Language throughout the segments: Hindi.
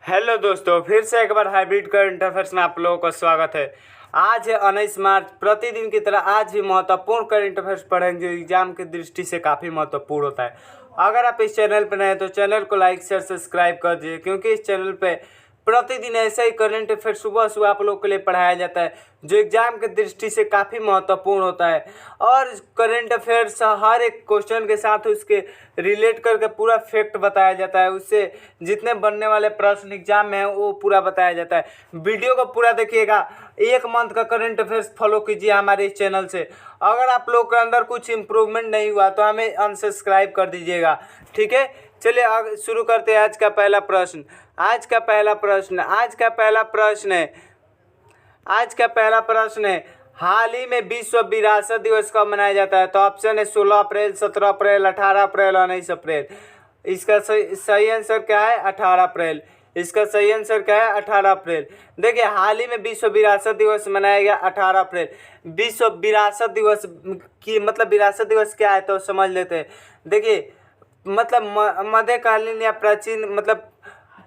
हेलो दोस्तों, फिर से एक बार हाइब्रिड करंट अफेयर्स में आप लोगों का स्वागत है। आज है 19 मार्च। प्रतिदिन की तरह आज भी महत्वपूर्ण करंट अफेयर्स पढ़ेंगे जो एग्जाम की दृष्टि से काफ़ी महत्वपूर्ण होता है। अगर आप इस चैनल पर नए हैं तो चैनल को लाइक शेयर सब्सक्राइब कर दीजिए, क्योंकि इस चैनल पे प्रतिदिन ऐसा ही करंट अफेयर सुबह सुबह आप लोग के लिए पढ़ाया जाता है जो एग्जाम की दृष्टि से काफ़ी महत्वपूर्ण होता है। और करंट अफेयर्स हर एक क्वेश्चन के साथ उसके रिलेट करके पूरा फैक्ट बताया जाता है, उससे जितने बनने वाले प्रश्न एग्जाम में हैं वो पूरा बताया जाता है। वीडियो को पूरा देखिएगा, एक मंथ का करंट अफेयर्स फॉलो कीजिए हमारे इस चैनल से। अगर आप लोग के अंदर कुछ इम्प्रूवमेंट नहीं हुआ तो हमें अनसब्सक्राइब कर दीजिएगा, ठीक है। चलिए आगे शुरू करते हैं। आज का पहला प्रश्न है हाल ही में विश्व विरासत दिवस कब मनाया जाता है? तो ऑप्शन है 16 अप्रैल, 17 अप्रैल, 18 अप्रैल, 19 अप्रैल। इसका सही आंसर क्या है? 18 अप्रैल। इसका सही आंसर क्या है? 18 अप्रैल। देखिए, हाल ही में विश्व विरासत दिवस मनाया गया 18 अप्रैल। विश्व विरासत दिवस की मतलब विरासत दिवस क्या है तो समझ लेते हैं। देखिए, मतलब मध्यकालीन या प्राचीन मतलब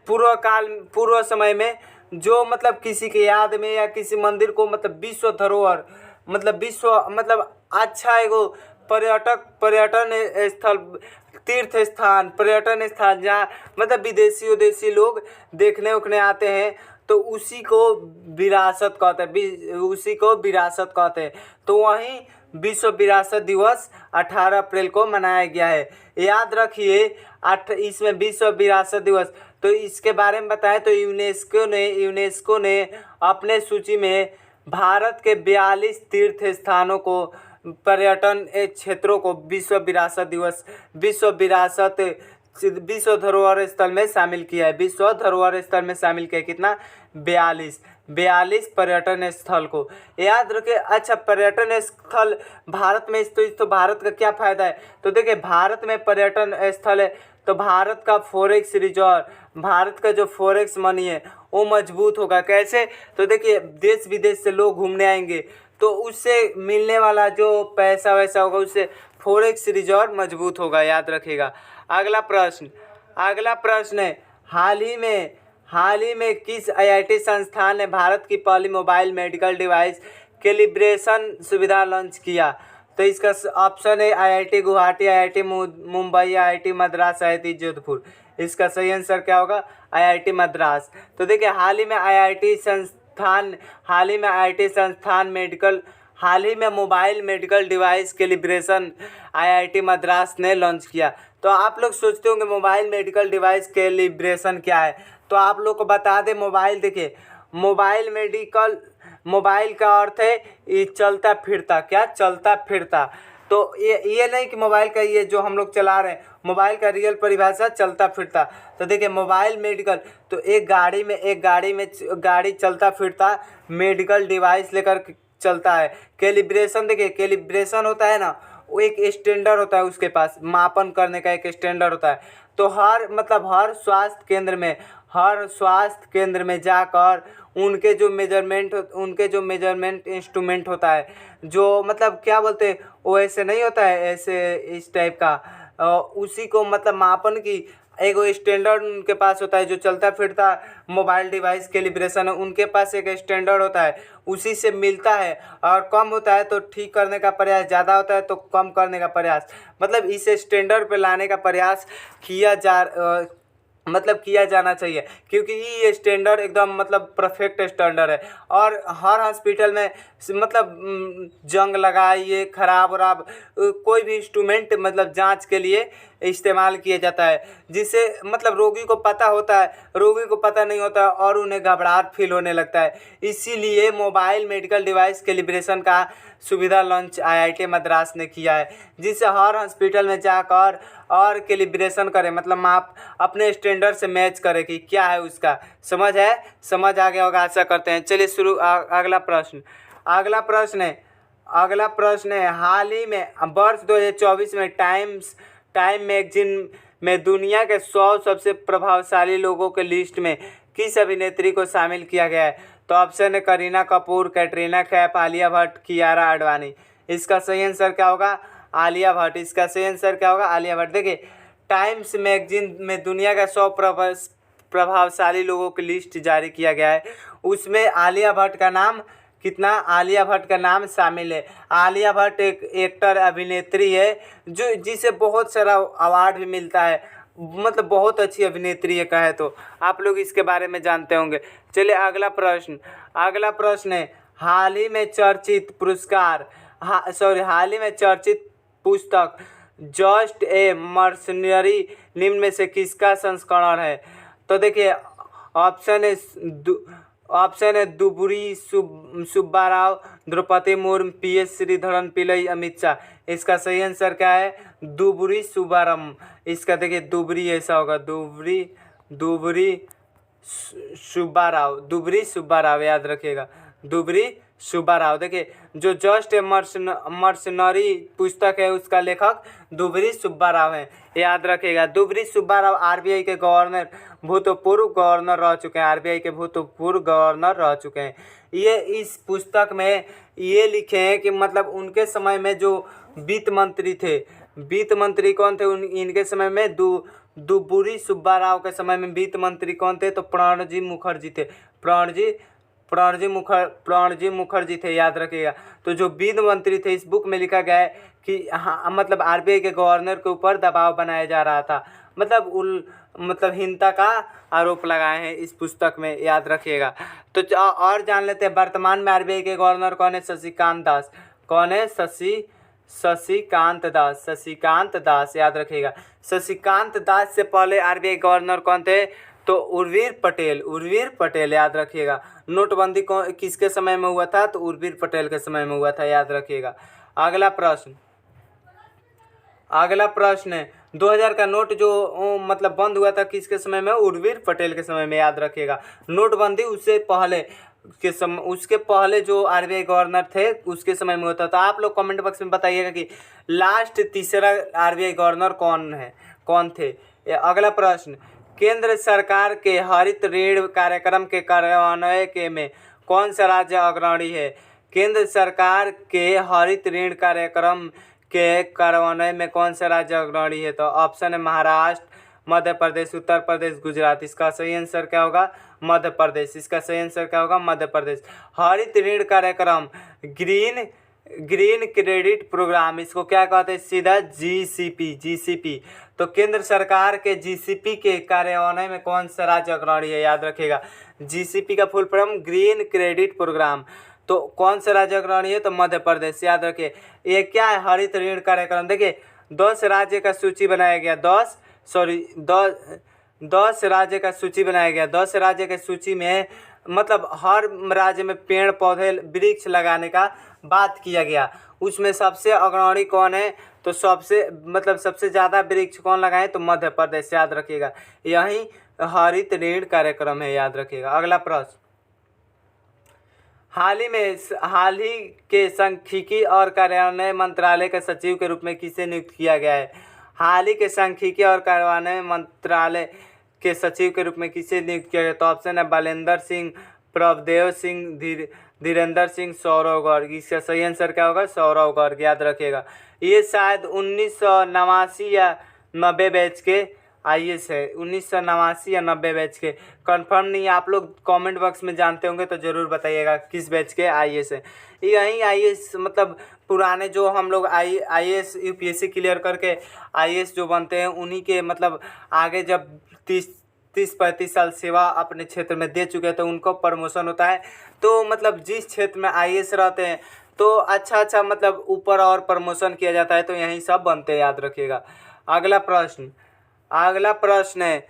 पूर्व समय में जो मतलब किसी के याद में या किसी मंदिर को मतलब विश्व धरोहर मतलब अच्छा एगो पर्यटन स्थल, तीर्थ स्थान, पर्यटन स्थान जहाँ मतलब विदेशी लोग देखने उखने आते हैं तो उसी को विरासत कहते हैं। तो वहीं विश्व विरासत दिवस 18 अप्रैल को मनाया गया है। याद रखिए, इसमें विश्व विरासत दिवस तो इसके बारे में बताएं तो यूनेस्को ने अपने सूची में भारत के 42 तीर्थ स्थानों को, पर्यटन क्षेत्रों को विश्व धरोहर स्थल में शामिल किया है। विश्व धरोहर स्थल में शामिल किया कितना? 42 पर्यटन स्थल को याद रखें। अच्छा, पर्यटन स्थल भारत में तो भारत का क्या फायदा है? तो देखिए, भारत में पर्यटन स्थल है तो भारत का फॉरेक्स रिजर्व, भारत का जो फॉरेक्स मनी है वो मजबूत होगा। कैसे? तो देखिए, देश विदेश से लोग घूमने आएंगे तो उससे मिलने वाला जो पैसा वैसा होगा उससे फॉरेक्स रिजर्व मजबूत होगा, याद रखिएगा। अगला प्रश्न है हाल ही में किस आईआईटी संस्थान ने भारत की पहली मोबाइल मेडिकल डिवाइस कैलिब्रेशन सुविधा लॉन्च किया? तो इसका ऑप्शन है IIT Guwahati, IIT Mumbai, IIT Madras, IIT Jodhpur. इसका सही आंसर क्या होगा? आईआईटी मद्रास। तो देखिए, हाल ही में mobile medical device calibration IIT Madras ने लॉन्च किया। तो आप लोग सोचते होंगे मोबाइल मेडिकल डिवाइस कैलिब्रेशन क्या है, तो आप लोग को बता दें। देखिए, मोबाइल का अर्थ है ये चलता फिरता, क्या? चलता फिरता। तो ये नहीं कि मोबाइल का ये जो हम लोग चला रहे हैं, मोबाइल का रियल परिभाषा चलता फिरता। तो देखिए, मोबाइल मेडिकल तो एक गाड़ी चलता फिरता मेडिकल डिवाइस लेकर चलता है। कैलिब्रेशन, देखिए कैलिब्रेशन होता है ना, वो एक स्टैंडर्ड होता है, उसके पास मापन करने का एक स्टैंडर्ड होता है। तो हर स्वास्थ्य केंद्र में जाकर उनके जो मेजरमेंट इंस्ट्रूमेंट होता है, जो मतलब क्या बोलते हैं वो ऐसे नहीं होता है, ऐसे इस टाइप का उसी को मतलब मापन की एक स्टैंडर्ड उनके पास होता है। जो चलता फिरता मोबाइल डिवाइस कैलिब्रेशन है उनके पास एक स्टैंडर्ड होता है, उसी से मिलता है। और कम होता है तो ठीक करने का प्रयास, ज़्यादा होता है तो कम करने का प्रयास, मतलब इस स्टैंडर्ड पे लाने का प्रयास किया जाना चाहिए, क्योंकि ये स्टैंडर्ड एकदम मतलब परफेक्ट स्टैंडर्ड है। और हर हॉस्पिटल में मतलब जंग लगाइए, खराब कोई भी इंस्ट्रूमेंट मतलब जांच के लिए इस्तेमाल किया जाता है, जिससे मतलब रोगी को पता नहीं होता और उन्हें घबराहट फील होने लगता है। इसीलिए मोबाइल मेडिकल डिवाइस कैलिब्रेशन का सुविधा लॉन्च आईआईटी मद्रास ने किया है, जिससे हर हॉस्पिटल में जाकर और कैलिब्रेशन करें, मतलब माप अपने स्टैंडर्ड से मैच करे कि क्या है उसका। समझ आ गया होगा, आशा करते हैं। चलिए शुरू। अगला प्रश्न है हाल ही में वर्ष 2024 में टाइम मैगजीन में दुनिया के 100 सबसे प्रभावशाली लोगों के लिस्ट में किस अभिनेत्री को शामिल किया गया है? तो ऑप्शन है करीना कपूर, कैटरीना कैफ, आलिया भट्ट, कियारा आडवाणी। इसका सही आंसर क्या होगा? आलिया भट्ट। इसका सही आंसर क्या होगा? आलिया भट्ट। देखिए, टाइम्स मैगजीन में दुनिया का 100 प्रभावशाली लोगों की लिस्ट जारी किया गया है। उसमें आलिया भट्ट का नाम आलिया भट्ट का नाम शामिल है। आलिया भट्ट एक एक्टर अभिनेत्री है जो जिसे बहुत सारा अवार्ड भी मिलता है, मतलब बहुत अच्छी अभिनेत्री है कहे तो। आप लोग इसके बारे में जानते होंगे। चलिए अगला प्रश्न है हाल ही में चर्चित पुस्तक जस्ट ए मर्सनरी निम्न में से किसका संस्करण है? तो देखिए ऑप्शन है दुबुरी सुब्बाराव, द्रौपदी मुर्मू, PS श्रीधरन पिल्लई, अमित शाह। इसका सही आंसर क्या है? दुबुरी सुब्बाराव। इसका देखिए दुबरी ऐसा होगा, दुबरी सुब्बाराव याद रखिएगा, दुबरी सुब्बाराव। देखिए जो जस्ट ए मर्सनरी पुस्तक है उसका लेखक दुबरी सुब्बाराव है, याद रखिएगा। दुबरी सुब्बाराव RBI के भूतपूर्व गवर्नर रह चुके हैं, RBI के भूतपूर्व गवर्नर रह चुके हैं। ये इस पुस्तक में ये लिखे हैं कि मतलब उनके समय में जो वित्त मंत्री थे, वित्त मंत्री कौन थे इनके समय में? दुबुरी सुब्बाराव के समय में वित्त मंत्री कौन थे? तो प्रणजी मुखर्जी थे, प्रणजी मुखर्जी थे, याद रखिएगा। तो जो वित्त मंत्री थे, इस बुक में लिखा गया है कि हाँ मतलब RBI के गवर्नर के ऊपर दबाव बनाया जा रहा था, मतलब हिंसा का आरोप लगाए हैं इस पुस्तक में, याद रखिएगा। तो और जान लेते हैं वर्तमान में RBI के गवर्नर कौन है? शशिकांत दास। कौन है? शशिकांत दास, याद रखिएगा। शशिकांत दास से पहले RBI गवर्नर कौन थे? तो उर्वीर पटेल, याद रखिएगा। नोटबंदी किसके समय में हुआ था? तो उर्वीर पटेल के समय में हुआ था, याद रखिएगा। अगला प्रश्न है 2000 का नोट जो मतलब बंद हुआ था किसके समय में? उर्वीर पटेल के समय में, याद रखिएगा। नोटबंदी उसके पहले जो RBI गवर्नर थे उसके समय में होता था। आप लोग कमेंट बॉक्स में बताइएगा कि लास्ट तीसरा RBI गवर्नर कौन थे। अगला प्रश्न, केंद्र सरकार के हरित ऋण कार्यक्रम के कार्यान्वयन में कौन सा राज्य अग्रणी है? केंद्र सरकार के हरित ऋण कार्यक्रम के कार्यान्वयन में कौन सा राज्य अग्रणी है? तो ऑप्शन है महाराष्ट्र, मध्य प्रदेश, उत्तर प्रदेश, गुजरात। इसका सही आंसर क्या होगा? मध्य प्रदेश। इसका सही आंसर क्या होगा? मध्य प्रदेश। हरित ऋण कार्यक्रम ग्रीन क्रेडिट प्रोग्राम, इसको क्या कहते हैं? सीधा GCP। तो केंद्र सरकार के GCP के कार्यान्वयन में कौन सा राज्य अग्रणी है? याद रखिएगा। GCP का full form green credit program. तो कौन सा राज्य अग्रणी है? तो मध्य प्रदेश, याद रखिए। ये क्या है? हरित ऋण कार्यक्रम। देखिए 10 राज्य का सूची बनाया गया, 10 राज्य का सूची बनाया गया। 10 राज्य के सूची में मतलब हर राज्य में पेड़ पौधे वृक्ष लगाने का बात किया गया। उसमें सबसे अग्रणी कौन है? तो सबसे ज़्यादा वृक्ष कौन लगाए? तो मध्य प्रदेश, याद रखिएगा। यही हरित ऋण कार्यक्रम है, याद रखिएगा। अगला प्रश्न, हाल ही के सांख्यिकी और कार्यान्वयन मंत्रालय के सचिव के रूप में किसे नियुक्त किया गया है? हाल ही के सांख्यिकी और कार्यान्वयन मंत्रालय के सचिव के रूप में किसे नियुक्त किया गया? तो ऑप्शन है बलेंद्र सिंह, प्रभदेव सिंह, धीरेन्द्र सिंह, सौरव गर्ग। इसका सही आंसर क्या होगा? सौरव गर्ग, याद रखिएगा। ये शायद 1989 या 90 बैच के IAS है, 1989 या 90 बैच के, कंफर्म नहीं है। आप लोग कमेंट बॉक्स में जानते होंगे तो ज़रूर बताइएगा किस बैच के IAS है। यही IAS मतलब पुराने जो हम लोग IAS UPSC क्लियर करके IAS जो बनते हैं उन्हीं के मतलब आगे जब 30-35 साल सेवा अपने क्षेत्र में दे चुके हैं तो उनको प्रमोशन होता है। तो मतलब जिस क्षेत्र में IAS रहते हैं तो अच्छा मतलब ऊपर और प्रमोशन किया जाता है, तो यही सब बनते हैं, याद रखिएगा। अगला प्रश्न है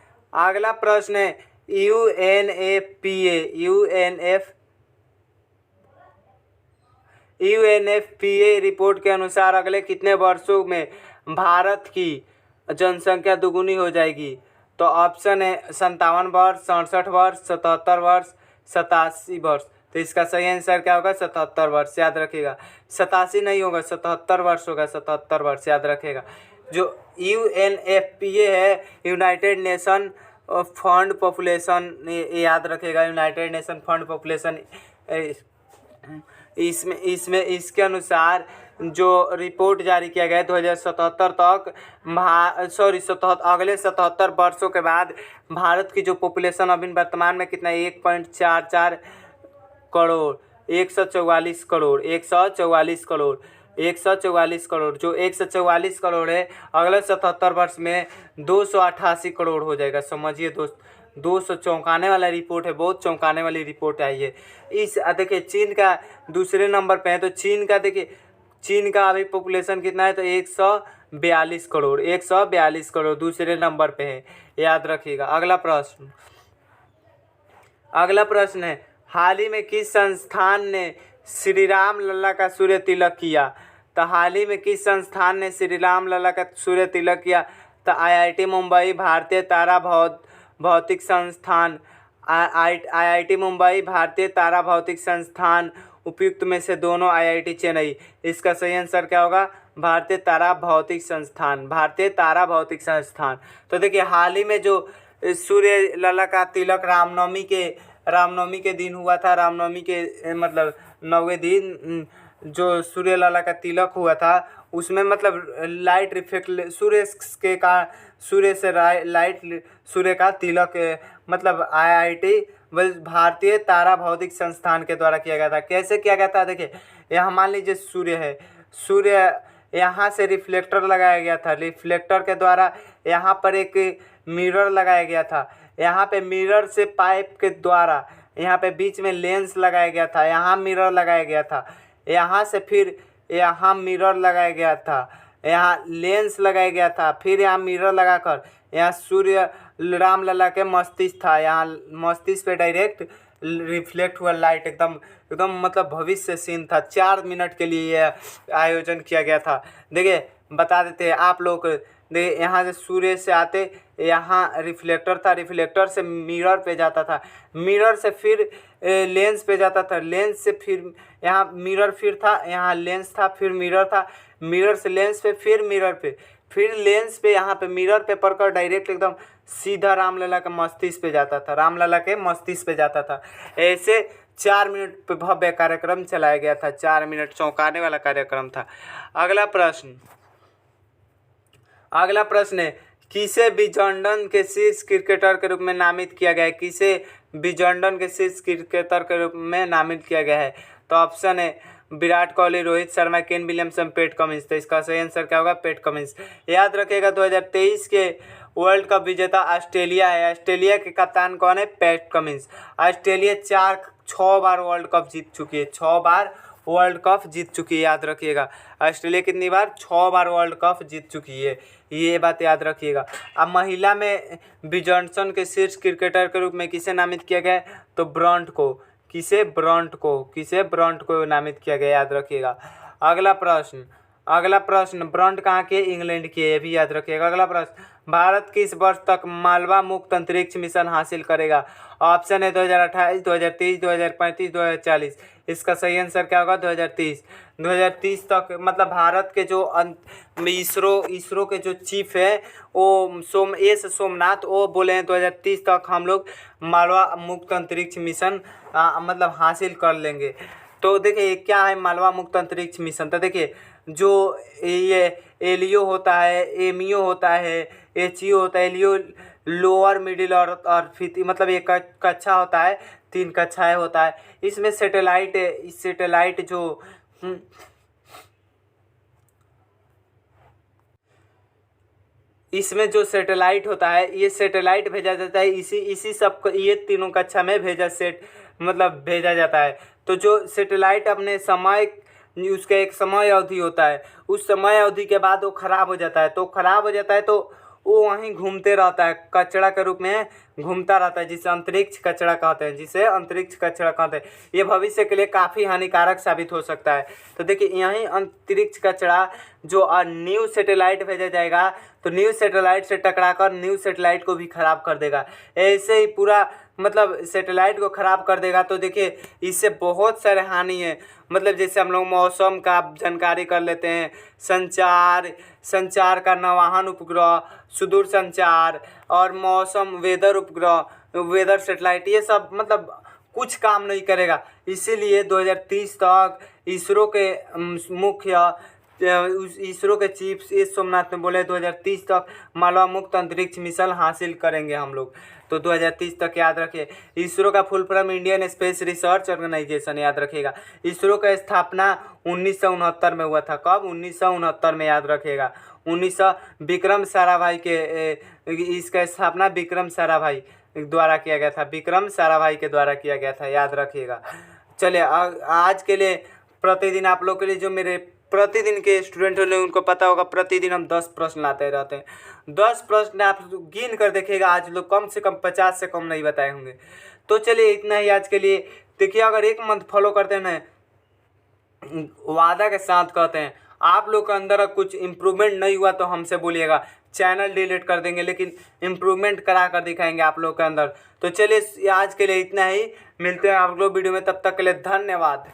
UNFPA रिपोर्ट के अनुसार अगले कितने वर्षों में भारत की जनसंख्या दुगुनी हो जाएगी? तो ऑप्शन है 57 वर्ष, 67 वर्ष, 77 वर्ष, 87 वर्ष। तो इसका सही आंसर क्या होगा? 77 वर्ष, याद रखिएगा। 87 नहीं होगा, 77 वर्ष होगा, 77 वर्ष, याद रखिएगा। जो UNFPA है, यूनाइटेड नेशन फंड पॉपुलेशन, याद रखिएगा, यूनाइटेड नेशन फंड पॉपुलेशन। इसके अनुसार जो रिपोर्ट जारी किया गया है 2077 तक अगले 77 वर्षों के बाद भारत की जो पॉपुलेशन अभी वर्तमान में कितना है 1.44 करोड़ 144 करोड़ 144 करोड़ 144 करोड़ जो 144 करोड़ है अगले 77 वर्ष में 288 करोड़ हो जाएगा। समझिए दोस्त, 200 चौंकाने वाला रिपोर्ट है, बहुत चौंकाने वाली रिपोर्ट आई है। इस देखिए चीन का दूसरे नंबर पे है, तो चीन का देखिए चीन का अभी पॉपुलेशन कितना है तो 142 करोड़ 142 करोड़ दूसरे नंबर पे है, याद रखिएगा। अगला प्रश्न है हाल ही में किस संस्थान ने श्री राम लला का सूर्य तिलक किया? तो हाल ही में किस संस्थान ने श्री राम लला का सूर्य तिलक किया? तो IIT मुंबई, भारतीय तारा भौतिक संस्थान, IIT मुंबई, भारतीय तारा भौतिक संस्थान, उपयुक्त में से दोनों IIT चेन्नई। इसका सही आंसर क्या होगा? भारतीय तारा भौतिक संस्थान, भारतीय तारा भौतिक संस्थान। तो देखिए हाल ही में जो सूर्य लला का तिलक रामनवमी के दिन हुआ था, रामनवमी के मतलब 9वें दिन जो सूर्य लला का तिलक हुआ था उसमें मतलब लाइट रिफ्लेक्ट सूर्य का तिलक मतलब IIT भारतीय तारा भौतिक संस्थान के द्वारा किया गया था। कैसे किया गया था? देखिए यहाँ मान लीजिए सूर्य यहाँ से रिफ्लेक्टर लगाया गया था, रिफ्लेक्टर के द्वारा यहाँ पर एक मिरर लगाया गया था, यहाँ पे मिरर से पाइप के द्वारा यहाँ पे बीच में लेंस लगाया गया था, यहाँ मिरर लगाया गया था, यहाँ से फिर यहाँ मिरर लगाया गया था, यहाँ लेंस लगाया गया था, फिर यहाँ मिरर लगाकर यहाँ सूर्य राम लला के मस्तिष्क था, यहाँ मस्तिष्क पे डायरेक्ट रिफ्लेक्ट हुआ लाइट, एकदम मतलब भविष्य सीन था। 4 मिनट के लिए यह आयोजन किया गया था। देखिए बता देते हैं आप लोग, देखिए यहाँ से सूर्य से आते यहाँ रिफ्लेक्टर था, रिफ्लेक्टर से मिरर पे जाता था, मिरर से फिर लेंस पे जाता था, लेंस से फिर यहाँ मिरर फिर था, यहाँ लेंस था, फिर मिरर था, मिरर से लेंस पे, फिर मिरर पे, फिर लेंस पे, यहाँ पे मिरर पे पड़कर डायरेक्ट एकदम सीधा रामलला के मस्तिष्क पे जाता था, रामलला के मस्तिष्क पे जाता था। ऐसे 4 मिनट पे भव्य कार्यक्रम चलाया गया था, 4 मिनट चौंकाने वाला कार्यक्रम था। अगला प्रश्न है किसे विजडन के शीर्ष क्रिकेटर के रूप में नामित किया गया है? किसे विजडन के शीर्ष क्रिकेटर के रूप में नामित किया गया है? तो ऑप्शन है Virat Kohli, Rohit Sharma, Kane Williamson, PAT Cummins. तो इसका सही आंसर क्या होगा? PAT Cummins. याद रखिएगा 2023 के वर्ल्ड कप विजेता ऑस्ट्रेलिया है, ऑस्ट्रेलिया के कप्तान कौन है? PAT Cummins. ऑस्ट्रेलिया 6 बार वर्ल्ड कप जीत चुकी है, 6 बार वर्ल्ड कप जीत चुकी है, याद रखिएगा। ऑस्ट्रेलिया कितनी बार? 6 बार वर्ल्ड कप जीत चुकी है, ये बात याद रखिएगा। अब महिला में विजडन के शीर्ष क्रिकेटर के रूप में किसे नामित किया गया है? तो ब्रांट को। किसे? ब्रांट को नामित किया गया, याद रखिएगा। अगला प्रश्न ब्रांट कहाँ के? इंग्लैंड के, ये भी याद रखिएगा। अगला प्रश्न भारत किस वर्ष तक मालवा मुक्त अंतरिक्ष मिशन हासिल करेगा? ऑप्शन है 2028, 2030, 2035, 2040। इसका सही आंसर क्या होगा? 2030 तक। मतलब भारत के जो इसरो के जो चीफ है वो सोमनाथ, वो बोले हैं 2030 तक हम लोग मालवा मुक्त अंतरिक्ष मिशन मतलब हासिल कर लेंगे। तो देखिए क्या है मालवा मुक्त अंतरिक्ष मिशन? तो देखिए जो ये एलियो होता है, एमियो होता है, एचईओ होता है, एलियो लोअर मिडिल और फिफ्थ, मतलब एक कक्षा होता है, 3 कक्षाएं होता है। इसमें सैटेलाइट है, इस सैटेलाइट जो इसमें जो सैटेलाइट होता है, ये सैटेलाइट भेजा जाता है, इसी सब ये तीनों कक्षा में भेजा जाता है। तो जो सैटेलाइट अपने समय, उसका एक समय अवधि होता है, उस समय अवधि के बाद वो खराब हो जाता है, तो वो वहीं घूमते रहता है, कचरा के रूप में घूमता रहता है, जिसे अंतरिक्ष कचरा कहते हैं, ये भविष्य के लिए काफ़ी हानिकारक साबित हो सकता है। तो देखिए यहीं अंतरिक्ष कचरा जो न्यू सैटेलाइट भेजा जाएगा, तो न्यू सैटेलाइट से टकराकर न्यू सैटेलाइट को भी ख़राब कर देगा। ऐसे ही पूरा मतलब सैटेलाइट को ख़राब कर देगा। तो देखिए इससे बहुत सारे हानि है, मतलब जैसे हम लोग मौसम का जानकारी कर लेते हैं, संचार का नौवहन उपग्रह, सुदूर संचार और मौसम वेदर उपग्रह, वेदर सैटेलाइट, ये सब मतलब कुछ काम नहीं करेगा। इसीलिए 2030 तक इसरो के मुख्य इसरो के चीफ एस सोमनाथ ने बोले 2030 तक मालवा मुक्त अंतरिक्ष मिशन हासिल करेंगे हम लोग। तो 2030 तक याद रखिए। इसरो का full form Indian space research organisation, याद रखिएगा। इसरो का स्थापना 1969 में हुआ था। कब? 1969 में, याद रखिएगा। 1900 विक्रम साराभाई के इसका स्थापना विक्रम साराभाई द्वारा किया गया था। विक्रम साराभाई के द्वारा किया गया था, याद रखिएगा। चलिए आज के लिए प्रतिदिन आप लोग के लिए, जो मेरे प्रतिदिन के स्टूडेंट होंगे उनको पता होगा, प्रतिदिन हम 10 प्रश्न लाते रहते हैं। 10 प्रश्न आप गिन कर देखिएगा, आज लोग कम से कम 50 से कम नहीं बताए होंगे। तो चलिए इतना ही आज के लिए। देखिए अगर 1 मंथ फॉलो करते हैं ना, वादा के साथ कहते हैं, आप लोग के अंदर कुछ इम्प्रूवमेंट नहीं हुआ तो हमसे बोलिएगा, चैनल डिलीट कर देंगे, लेकिन इम्प्रूवमेंट करा कर दिखाएंगे आप लोग के अंदर। तो चलिए आज के लिए इतना ही, मिलते हैं आप लोग वीडियो में, तब तक के लिए धन्यवाद।